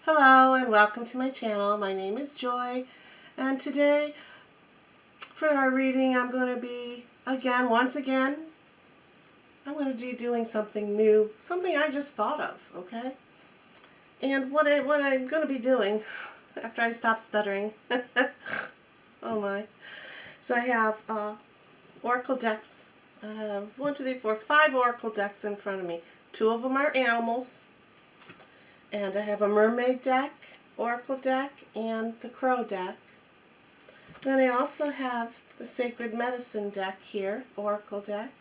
Hello and welcome to my channel. My name is Joy, and today for our reading I'm going to be once again I'm going to be doing something new, something I just thought of, okay? And what I'm going to be doing after I stop stuttering oh my. So I have oracle decks. I have 5 oracle decks in front of me. 2 of them are animals. And I have a mermaid deck, oracle deck, and the crow deck. Then I also have the sacred medicine deck here, oracle deck,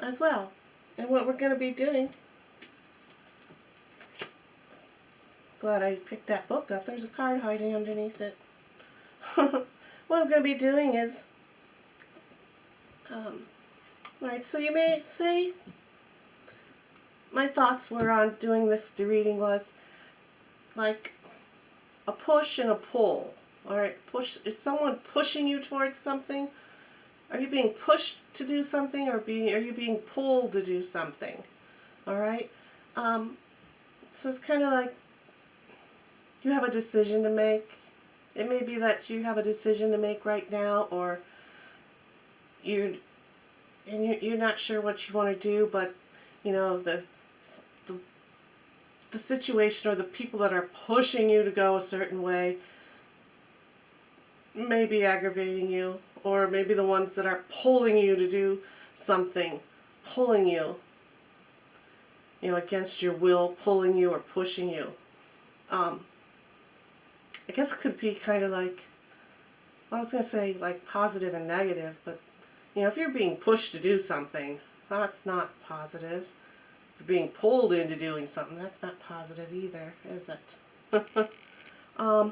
as well. And what we're going to be doing, glad I picked that book up, there's a card hiding underneath it. What I'm going to be doing is, alright, so you may say, my thoughts were on doing this reading was like a push and a pull. Alright, is someone pushing you towards something? Are you being pushed to do something, or are you being pulled to do something? Alright? So it's kind of like you have a decision to make. It may be that you have a decision to make right now, or you're not sure what you want to do, but you know the situation or the people that are pushing you to go a certain way may be aggravating you, or maybe the ones that are pulling you to do something, pulling you, against your will, pulling you or pushing you. I guess it could be kind of like, I was going to say like positive and negative, but if you're being pushed to do something, that's not positive. If you're being pulled into doing something, that's not positive either, is it? I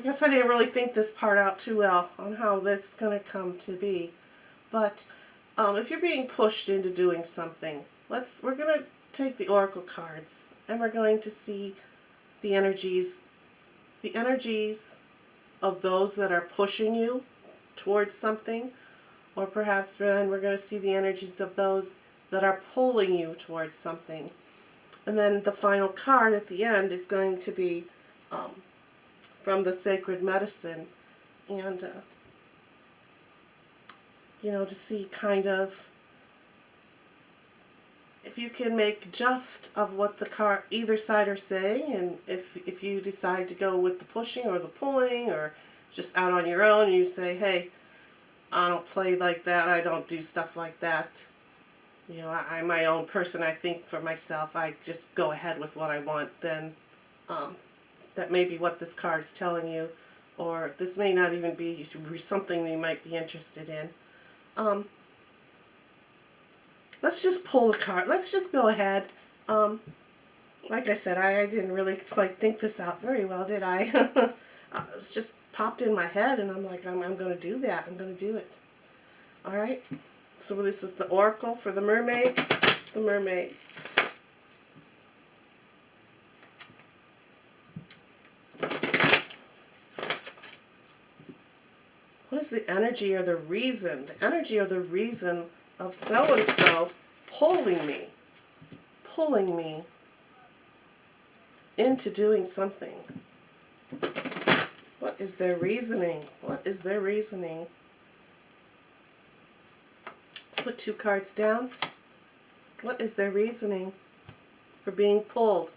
guess I didn't really think this part out too well on how this is going to come to be. But if you're being pushed into doing something, we're going to take the oracle cards and we're going to see the energies of those that are pushing you towards something, or perhaps then we're going to see the energies of those that are pulling you towards something. And then the final card at the end is going to be from the sacred medicine, and to see kind of if you can make just of what the either side are saying, and if you decide to go with the pushing or the pulling, or just out on your own and you say, hey, I don't play like that, I don't do stuff like that, I'm my own person, I think for myself, I just go ahead with what I want, then that may be what this card's telling you, or this may not even be something that you might be interested in. Let's just pull the card. Let's just go ahead. Like I said, I didn't really quite think this out very well, did I? It just popped in my head, and I'm like, I'm going to do that. I'm going to do it. All right. So this is the oracle for the mermaids. The mermaids. What is the energy or the reason? The energy or the reason of so-and-so pulling me into doing something. What is their reasoning? What is their reasoning? Put 2 cards down. What is their reasoning for being pulled?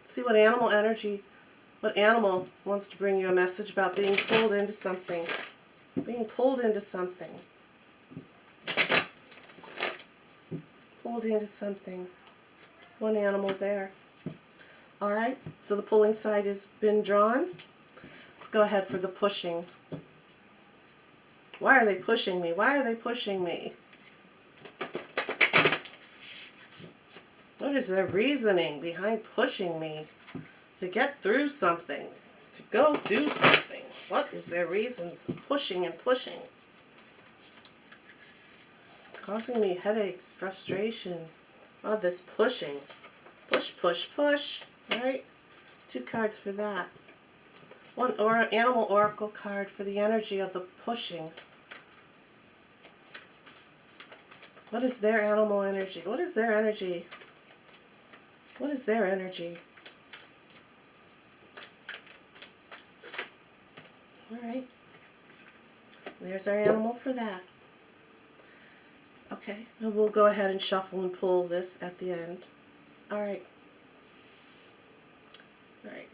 Let's see what animal wants to bring you a message about being pulled into something. Being pulled into something. Pulled into something. One animal there. Alright, so the pulling side has been drawn. Let's go ahead for the pushing. Why are they pushing me? Why are they pushing me? What is their reasoning behind pushing me to get through something? To go do something? What is their reasons of pushing and pushing? Causing me headaches, frustration. Oh, this pushing. Push, push, push. Right? 2 cards for that. One animal oracle card for the energy of the pushing. What is their animal energy? What is their energy? What is their energy? All right. There's our animal for that. Okay, and we'll go ahead and shuffle and pull this at the end. All right. All right.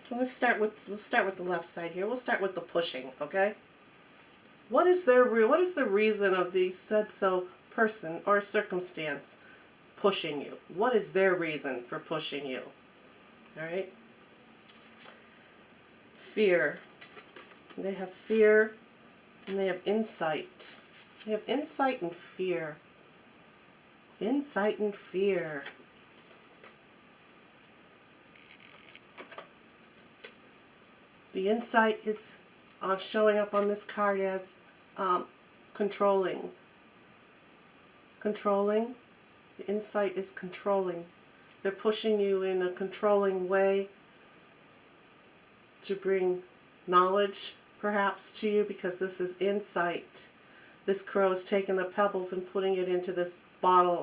Well, we'll start with the left side here. We'll start with the pushing, okay? What is the reason of the said so person or circumstance pushing you? What is their reason for pushing you? All right? Fear. They have fear and they have insight. They have insight and fear. Insight and fear. The insight is showing up on this card as controlling. Controlling. The insight is controlling. They're pushing you in a controlling way to bring knowledge, perhaps, to you, because this is insight. This crow is taking the pebbles and putting it into this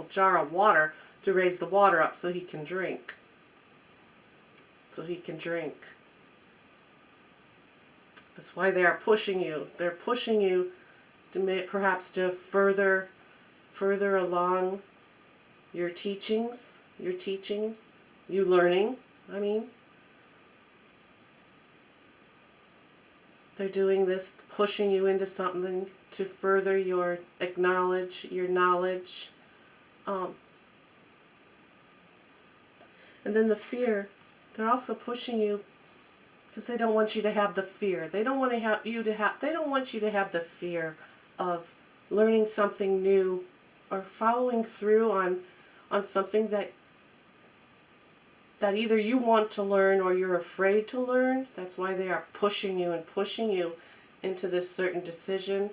jar of water to raise the water up so he can drink. So he can drink. That's why they are pushing you. They're pushing you to perhaps to further along your teachings, you learning, I mean. They're doing this, pushing you into something to further your knowledge. And then the fear, they're also pushing you because they don't want you to have the fear. They don't want you to have the fear of learning something new or following through on something that either you want to learn or you're afraid to learn. That's why they are pushing you into this certain decision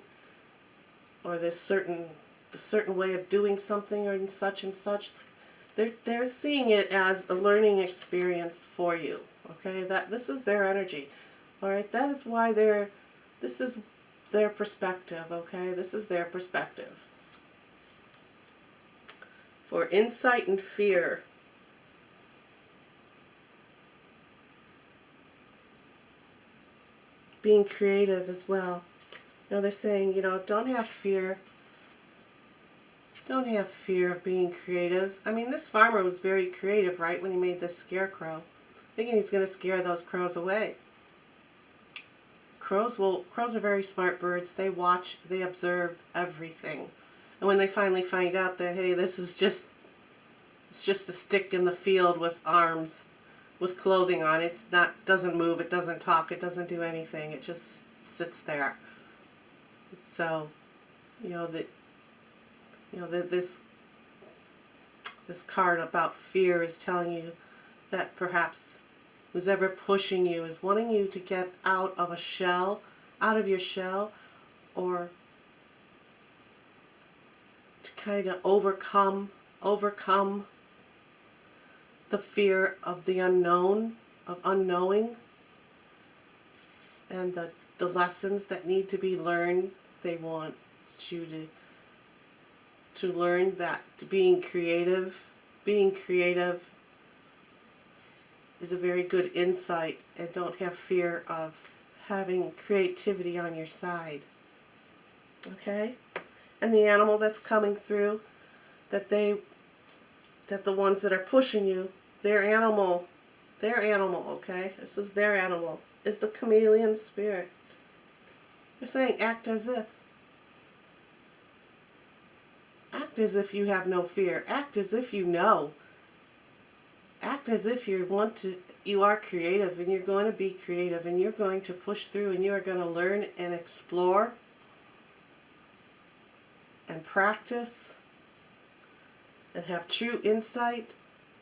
or this certain way of doing something or such and such. They're seeing it as a learning experience for you. Okay, this is their energy. All right, that is why this is their perspective. Okay, this is their perspective. For insight and fear. Being creative as well. You know, they're saying, don't have fear. Don't have fear of being creative. I mean, this farmer was very creative, right, when he made this scarecrow, thinking he's going to scare those crows away. Crows are very smart birds. They watch, they observe everything. And when they finally find out that, hey, it's just a stick in the field with arms, with clothing on, doesn't move, it doesn't talk, it doesn't do anything, it just sits there. So, this card about fear is telling you that perhaps who's ever pushing you is wanting you to get out of your shell, or to kind of overcome the fear of the unknown, of unknowing, and the lessons that need to be learned. They want you to learn that being creative is a very good insight, and don't have fear of having creativity on your side. Okay? And the animal that's coming through, that the ones that are pushing you, their animal, okay? This is their animal, is the chameleon spirit. They're saying act as if. Act as if you have no fear. Act as if you know. Act as if you are creative, and you're going to be creative, and you're going to push through, and you are going to learn and explore and practice and have true insight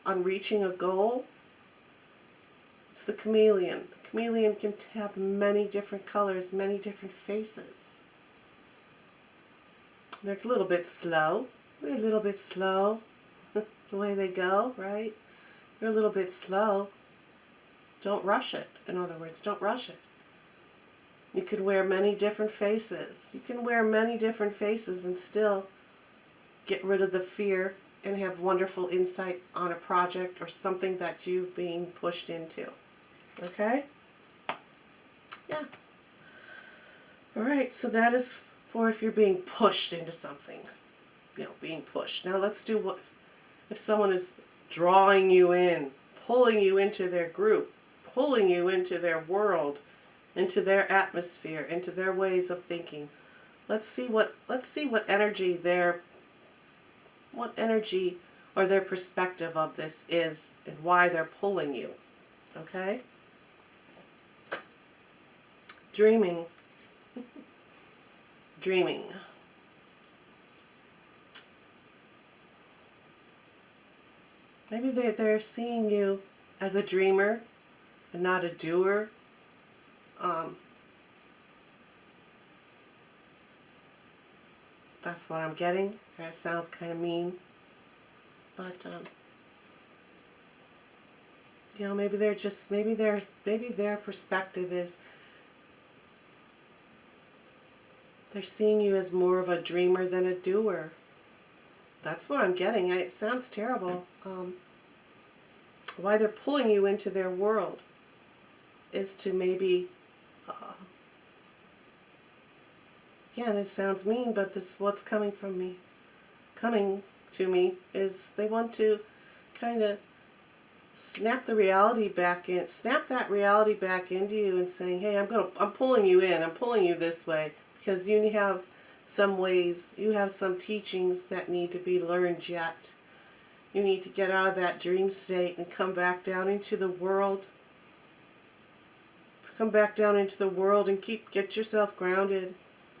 on reaching a goal. It's the chameleon. The chameleon can have many different colors, many different faces. They're a little bit slow. They're a little bit slow the way they go, right? They're a little bit slow. Don't rush it. In other words, don't rush it. You could wear many different faces. You can wear many different faces and still get rid of the fear and have wonderful insight on a project or something that you're being pushed into. Okay? Yeah. All right, so that is for if you're being pushed into something. You know, being pushed. Now let's do what if someone is drawing you in, pulling you into their group, pulling you into their world, into their atmosphere, into their ways of thinking. Let's see what energy or their perspective of this is and why they're pulling you. Okay? Dreaming. Dreaming. Maybe they're seeing you as a dreamer and not a doer. That's what I'm getting. That sounds kind of mean, but you know, maybe their perspective is they're seeing you as more of a dreamer than a doer. That's what I'm getting. It sounds terrible. Why they're pulling you into their world is to maybe, again, it sounds mean, but this is what's coming to me is they want to kind of snap that reality back into you and saying, hey, I'm pulling you in, I'm pulling you this way, because you have some teachings that need to be learned yet. You need to get out of that dream state and come back down into the world. Come back down into the world and get yourself grounded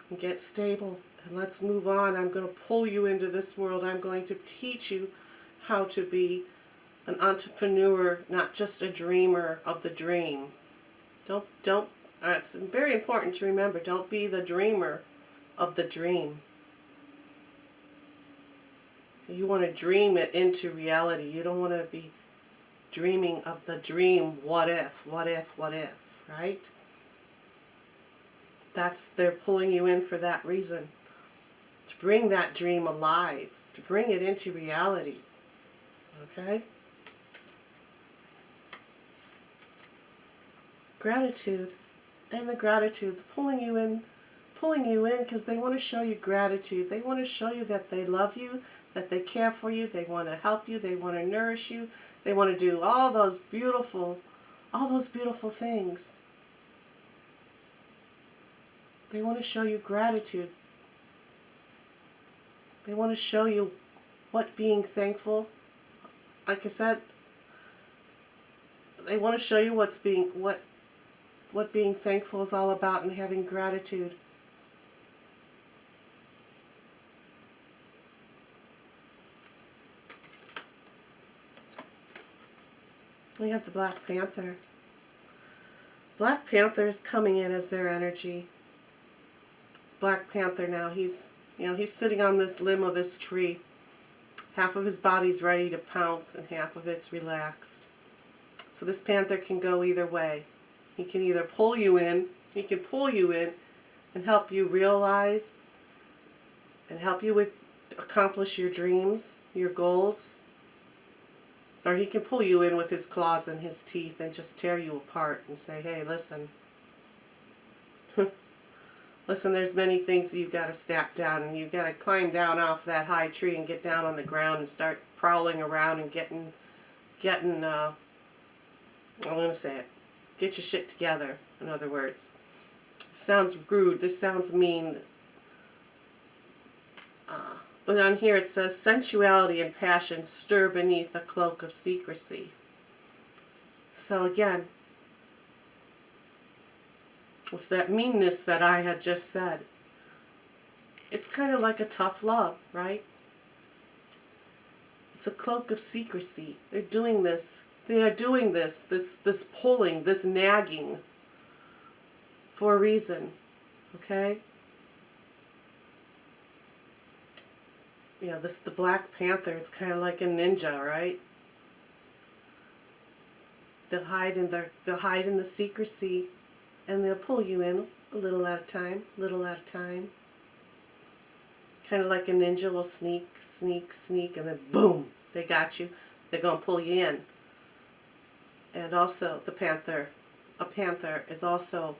and get stable. And let's move on. I'm going to pull you into this world. I'm going to teach you how to be an entrepreneur, not just a dreamer of the dream. It's very important to remember, don't be the dreamer of the dream. You want to dream it into reality. You don't want to be dreaming of the dream, what if, right? They're pulling you in for that reason. To bring that dream alive, to bring it into reality. Okay? Gratitude. And the gratitude, pulling you in because they want to show you gratitude. They want to show you that they love you, that they care for you, they want to help you, they want to nourish you, they want to do all those beautiful things. They want to show you gratitude. They want to show you what being thankful, like I said, they want to show you what being thankful is all about and having gratitude. We have the Black Panther. Black Panther is coming in as their energy. It's Black Panther now. He's sitting on this limb of this tree. Half of his body's ready to pounce and half of it's relaxed. So this panther can go either way. He can either pull you in and help you realize and help you accomplish your dreams, your goals. Or he can pull you in with his claws and his teeth and just tear you apart and say, hey, listen. Listen, there's many things you've got to snap down, and you've got to climb down off that high tree and get down on the ground and start prowling around and getting I'm going to say it. Get your shit together, in other words. This sounds rude. This sounds mean. But on here it says, sensuality and passion stir beneath a cloak of secrecy. So again, with that meanness that I had just said, it's kind of like a tough love, right? It's a cloak of secrecy. They're doing this. They are doing this pulling, this nagging for a reason, okay? Yeah, the Black Panther, it's kind of like a ninja, right? They'll hide in the secrecy, and they'll pull you in a little at a time, Kind of like a ninja will sneak, sneak, sneak, and then boom, they got you. They're going to pull you in. And also the panther. A panther is also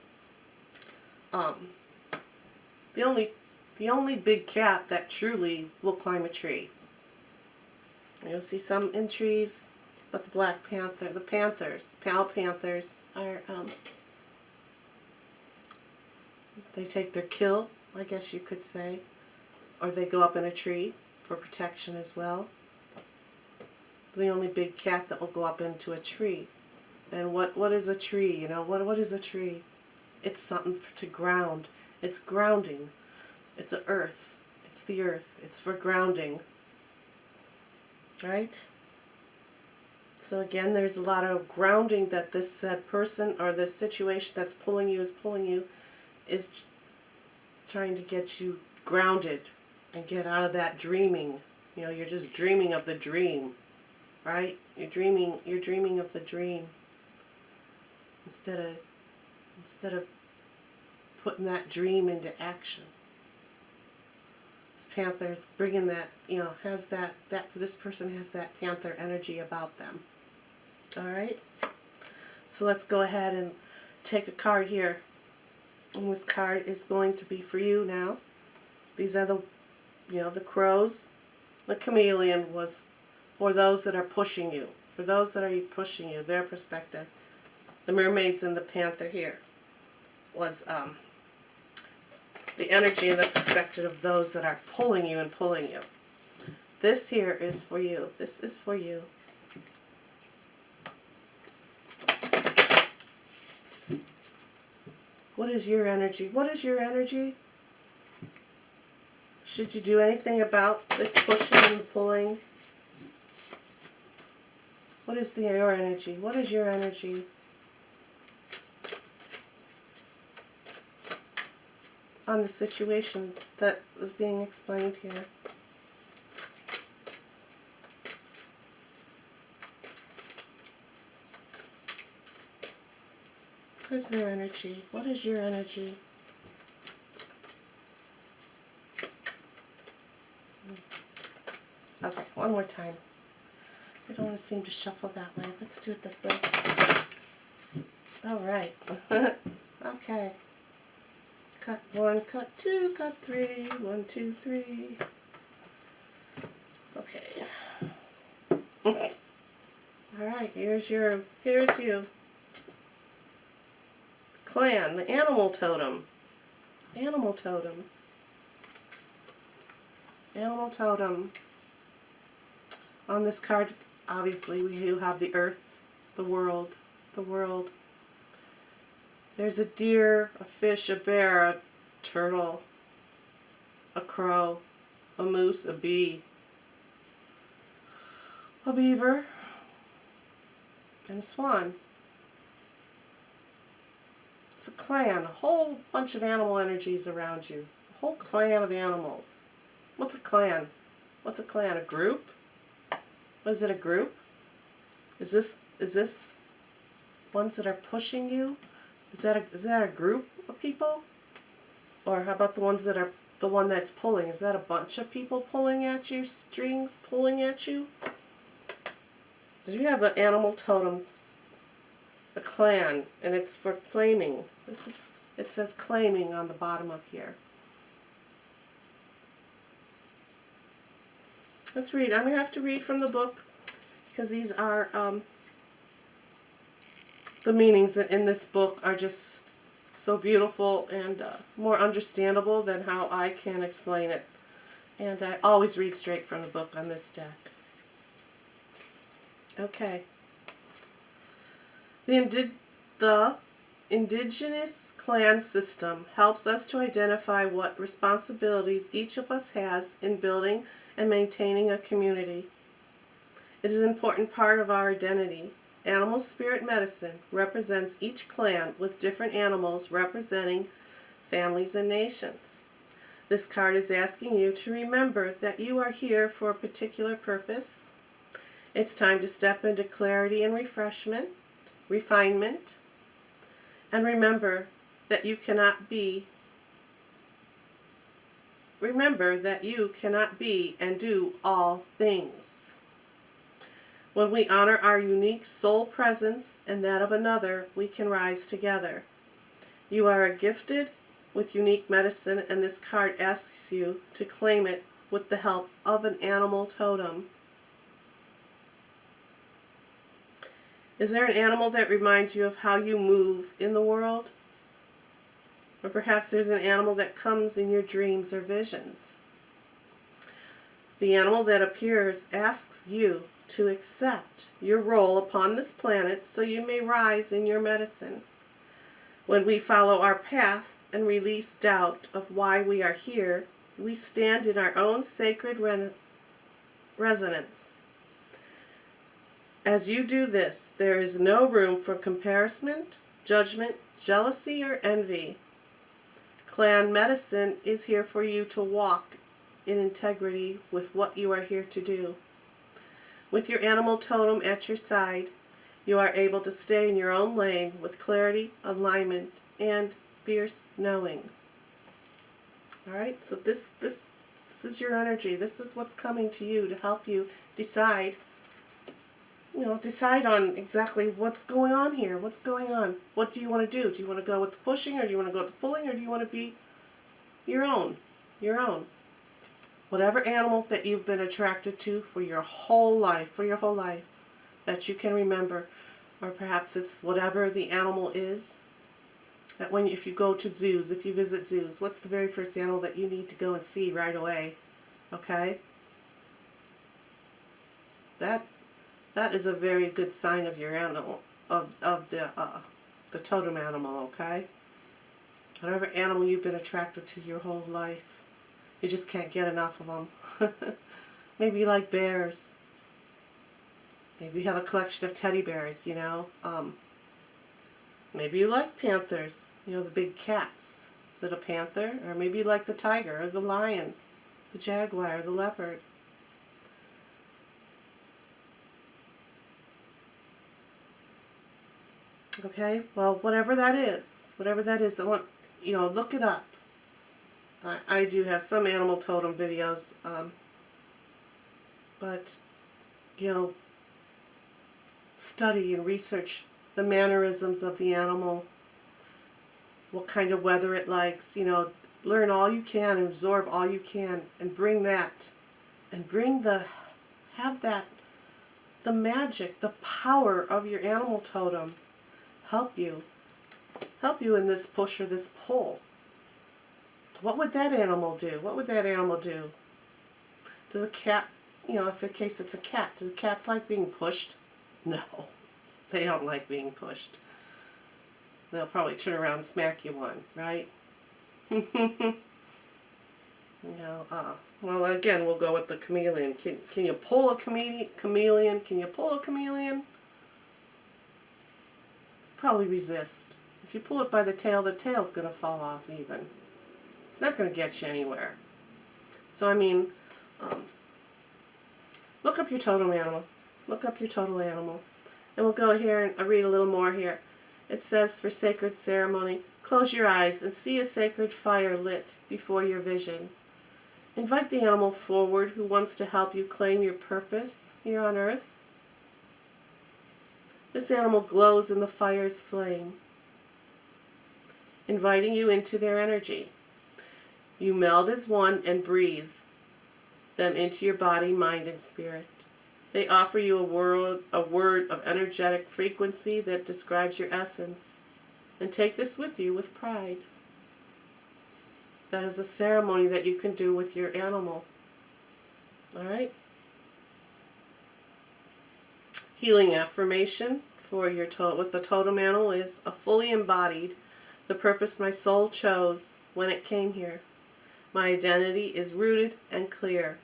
the only big cat that truly will climb a tree. You'll see some in trees, but the black panther, the panthers, pal panthers, are they take their kill, I guess you could say, or they go up in a tree for protection as well. The only big cat that will go up into a tree. And what is a tree? You know, what is a tree? It's something to ground. It's grounding. It's a earth. It's the earth. It's for grounding. Right? So again, there's a lot of grounding that this said person or this situation that's pulling you is trying to get you grounded and get out of that dreaming. You know, you're just dreaming of the dream, right? You're dreaming of the dream instead of putting that dream into action. This panther's bringing that, you know, has that this person has that panther energy about them. All right? So let's go ahead and take a card here. And this card is going to be for you now. These are the, you know, the crows. The chameleon was for those that are pushing you. For those that are pushing you, their perspective. The mermaids and the panther here was the energy and the perspective of those that are pulling you and pulling you. This here is for you. This is for you. What is your energy? What is your energy? Should you do anything about this pushing and pulling? What is your energy? What is your energy? On the situation that was being explained here. What is their energy? What is your energy? Okay, one more time. I don't want to seem to shuffle that way. Let's do it this way. All right. Okay. Cut 1, cut 2, cut 3. 1, 2, 3. Okay. All right, here's you. Clan, the animal totem. Animal totem. Animal totem. On this card, obviously, we do have the earth, the world, the world. There's a deer, a fish, a bear, a turtle, a crow, a moose, a bee, a beaver, and a swan. It's a clan, a whole bunch of animal energies around you. A whole clan of animals. What's a clan? What's a clan? A group? What is it, a group? Is this ones that are pushing you? Is that a group of people? Or how about the ones that are the one that's pulling? Is that a bunch of people pulling at you? Strings pulling at you? Do you have an animal totem? A clan, and it's for claiming. It says claiming on the bottom of here. Let's read. I'm going to have to read from the book because these are the meanings in this book are just so beautiful and more understandable than how I can explain it. And I always read straight from the book on this deck. Okay. The indigenous clan system helps us to identify what responsibilities each of us has in building and maintaining a community. It is an important part of our identity. Animal spirit medicine represents each clan with different animals representing families and nations. This card is asking you to remember that you are here for a particular purpose. It's time to step into clarity and refinement, and remember that you cannot be remember that you cannot be and do all things. When we honor our unique soul presence and that of another, we can rise together. You are gifted with unique medicine, and this card asks you to claim it with the help of an animal totem. Is there an animal that reminds you of how you move in the world? Or perhaps there's an animal that comes in your dreams or visions. The animal that appears asks you to accept your role upon this planet so you may rise in your medicine. When we follow our path and release doubt of why we are here, we stand in our own sacred resonance. As you do this, there is no room for comparison, judgment, jealousy, or envy. Clan medicine is here for you to walk in integrity with what you are here to do. With your animal totem at your side, you are able to stay in your own lane with clarity, alignment, and fierce knowing. All right, so this is your energy. This is what's coming to you to help you decide. Decide on exactly what's going on here. What's going on? What do you want to do? Do you want to go with the pushing, or do you want to go with the pulling, or do you want to be your own? Your own. Whatever animal that you've been attracted to for your whole life, that you can remember, or perhaps it's whatever the animal is. That if you go to zoos, if you visit zoos, what's the very first animal that you need to go and see right away? Okay? That is a very good sign of your animal, of the totem animal, okay? Whatever animal you've been attracted to your whole life, you just can't get enough of them. Maybe you like bears. Maybe you have a collection of teddy bears, Maybe you like panthers, the big cats. Is it a panther? Or maybe you like the tiger, or the lion, the jaguar, or the leopard. Okay, well, whatever that is, I want, look it up. I do have some animal totem videos, but, study and research the mannerisms of the animal, what kind of weather it likes, learn all you can, absorb all you can, and bring that, and have the magic, the power of your animal totem help you in this push or this pull. What would that animal do? What would that animal do? Does a cat, if in case it's a cat, do cats like being pushed? No, they don't like being pushed. They'll probably turn around and smack you one, right? Well, again, we'll go with the chameleon. Can you pull a chameleon? Can you pull a chameleon? Probably resist. If you pull it by the tail's going to fall off even. It's not going to get you anywhere. So, look up your totem animal. Look up your totem animal. And we'll go here and I'll read a little more here. It says, for sacred ceremony, close your eyes and see a sacred fire lit before your vision. Invite the animal forward who wants to help you claim your purpose here on earth. This animal glows in the fire's flame, inviting you into their energy. You meld as one and breathe them into your body, mind, and spirit. They offer you a word of energetic frequency that describes your essence, and take this with you with pride. That is a ceremony that you can do with your animal. All right? Healing affirmation for your with the totem animal is a fully embodied, the purpose my soul chose when it came here. My identity is rooted and clear.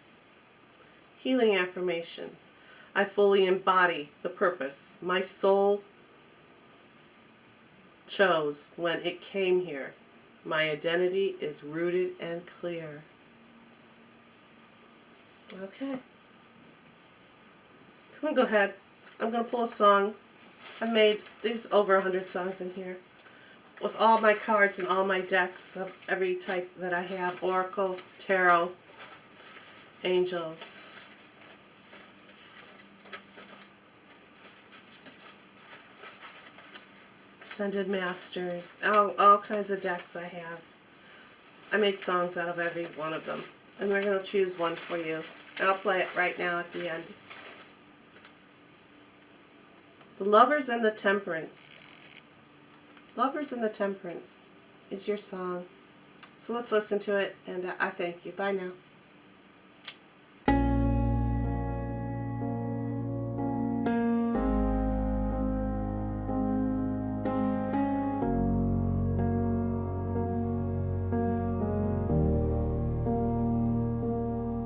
Healing affirmation. I fully embody the purpose my soul chose when it came here. My identity is rooted and clear. Okay. Come on, go ahead. I'm going to pull a song. I've made, there's over 100 songs in here. with all my cards and all my decks of every type that I have. Oracle, Tarot, Angels. Ascended Masters. All kinds of decks I have. I made songs out of every one of them. And we're going to choose one for you. And I'll play it right now at the end. The Lovers and the Temperance. Lovers and the Temperance is your song. So let's listen to it, and I thank you. Bye now.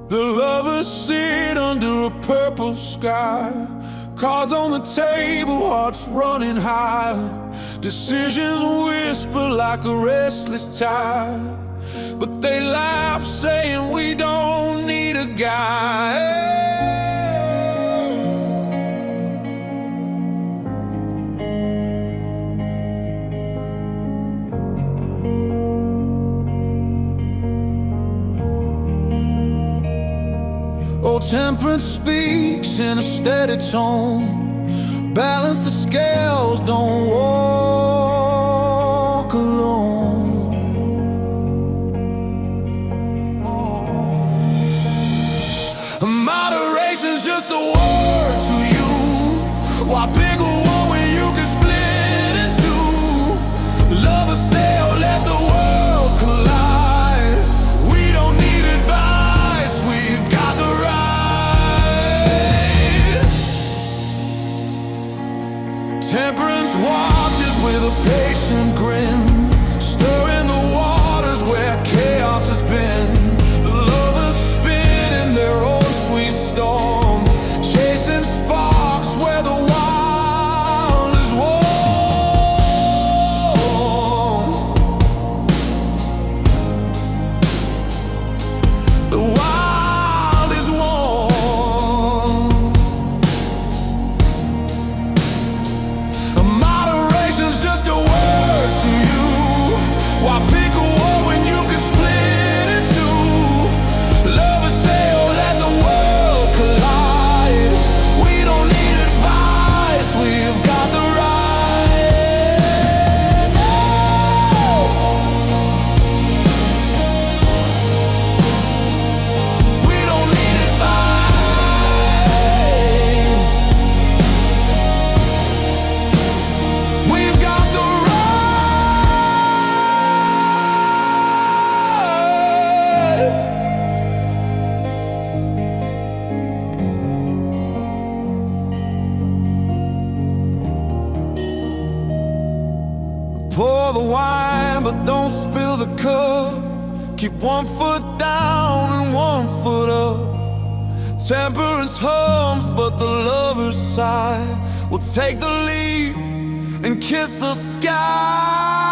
The lovers sit under a purple sky, cards on the table, hearts running high. Decisions whisper like a restless tide, but they laugh saying we don't need a guide. Oh, Temperance speaks in a steady tone. Balance the scales, don't walk alone. Moderation's just a word to you. Why pick one when you can split in two? Lovers say, oh, let the world collide. We don't need advice, we've got the right. Temperance watches with a patient grin, stirring the waters where chaos has been. The lovers spin in their own sweet storm, chasing sparks where the wild is warm. The wild is warm. Moderation's just a word to you. Why pick a war when you can split in two? Lovers say, oh, let the world collide. We don't need advice, we've got the right. We don't need advice, we've got the right. Pour the wine, but don't spill the cup. Keep one foot down and one foot up. Temperance hums, but the lovers sigh. We'll take the lead and kiss the sky.